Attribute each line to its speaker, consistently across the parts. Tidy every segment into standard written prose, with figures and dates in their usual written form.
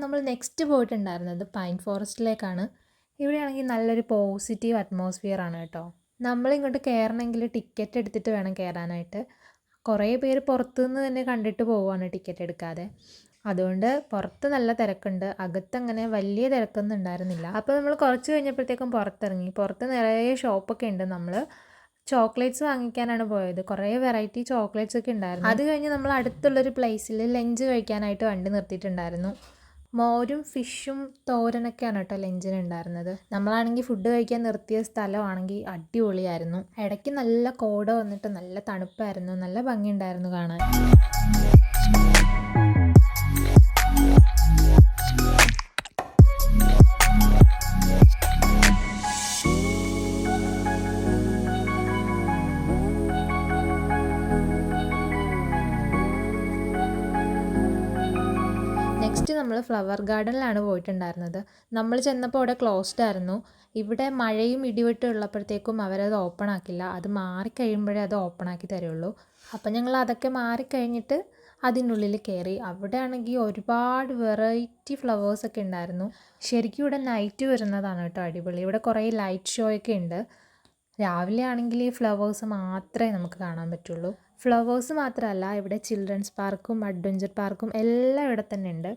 Speaker 1: നമ്മൾ നെക്സ്റ്റ് പോയിട്ടുണ്ടായിരുന്നത് പൈൻ ഫോറസ്റ്റിലേക്കാണ്. ഇവിടെയാണെങ്കിൽ നല്ലൊരു പോസിറ്റീവ് അറ്റ്മോസ്ഫിയർ ആണ് കേട്ടോ. നമ്മളിങ്ങോട്ട് കയറണമെങ്കിൽ ടിക്കറ്റ് എടുത്തിട്ട് വേണം കയറാനായിട്ട്. കുറേ പേര് പുറത്തുനിന്ന് തന്നെ കണ്ടിട്ട് പോവുകയാണ് ടിക്കറ്റ് എടുക്കാതെ. അതുകൊണ്ട് പുറത്ത് നല്ല തിരക്കുണ്ട്, അകത്തങ്ങനെ വലിയ തിരക്കൊന്നും ഉണ്ടായിരുന്നില്ല. അപ്പോൾ നമ്മൾ കുറച്ച് കഴിഞ്ഞപ്പോഴത്തേക്കും പുറത്തിറങ്ങി. പുറത്ത് നിറയെ ഷോപ്പൊക്കെ ഉണ്ട്. നമ്മൾ ചോക്ലേറ്റ്സ് വാങ്ങിക്കാനാണ് പോയത്. കുറേ വെറൈറ്റി ചോക്ലേറ്റ്സ് ഒക്കെ ഉണ്ടായിരുന്നു. അത് കഴിഞ്ഞ് നമ്മൾ അടുത്തുള്ളൊരു പ്ലേസിൽ ലഞ്ച് കഴിക്കാനായിട്ട് വണ്ടി നിർത്തിയിട്ടുണ്ടായിരുന്നു. മോരും ഫിഷും തോരനൊക്കെയാണ് കേട്ടോ ലഞ്ചിന് ഉണ്ടായിരുന്നത്. നമ്മളാണെങ്കിൽ ഫുഡ് കഴിക്കാൻ നിർത്തിയ സ്ഥലമാണെങ്കിൽ അടിപൊളിയായിരുന്നു. ഇടയ്ക്ക് നല്ല കോട വന്നിട്ട് നല്ല തണുപ്പായിരുന്നു, നല്ല ഭംഗിയുണ്ടായിരുന്നു കാണാൻ. നെക്സ്റ്റ് നമ്മൾ ഫ്ലവർ ഗാർഡനിലാണ് പോയിട്ടുണ്ടായിരുന്നത്. നമ്മൾ ചെന്നപ്പോൾ അവിടെ ക്ലോസ്ഡ് ആയിരുന്നു. ഇവിടെ മഴയും ഇടിവെട്ടും ഉള്ളപ്പോഴത്തേക്കും അവരത് ഓപ്പൺ ആക്കില്ല. അത് മാറിക്കഴിയുമ്പോഴേ അത് ഓപ്പൺ ആക്കി തരുള്ളൂ. അപ്പം ഞങ്ങൾ അതൊക്കെ മാറിക്കഴിഞ്ഞിട്ട് അതിനുള്ളിൽ കയറി. അവിടെ ആണെങ്കിൽ ഒരുപാട് വെറൈറ്റി ഫ്ലവേഴ്സൊക്കെ ഉണ്ടായിരുന്നു. ശരിക്കും ഇവിടെ നൈറ്റ് വരുന്നതാണ് കേട്ടോ അടിപൊളി. ഇവിടെ കുറേ ലൈറ്റ് ഷോ ഒക്കെ ഉണ്ട്. രാവിലെ ആണെങ്കിൽ ഈ ഫ്ലവേഴ്സ് മാത്രമേ നമുക്ക് കാണാൻ പറ്റുള്ളൂ. ഫ്ലവേഴ്സ് മാത്രമല്ല, ഇവിടെ ചിൽഡ്രൻസ് പാർക്കും അഡ്വഞ്ചർ പാർക്കും എല്ലാം ഇവിടെ തന്നെ ഉണ്ട്.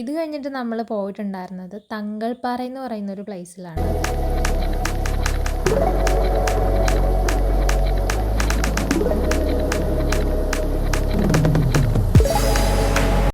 Speaker 1: ഇത് കഴിഞ്ഞിട്ട് നമ്മൾ പോയിട്ടുണ്ടായിരുന്നത് തങ്കൾപ്പാറ എന്ന് പറയുന്ന ഒരു പ്ലേസിലാണ്.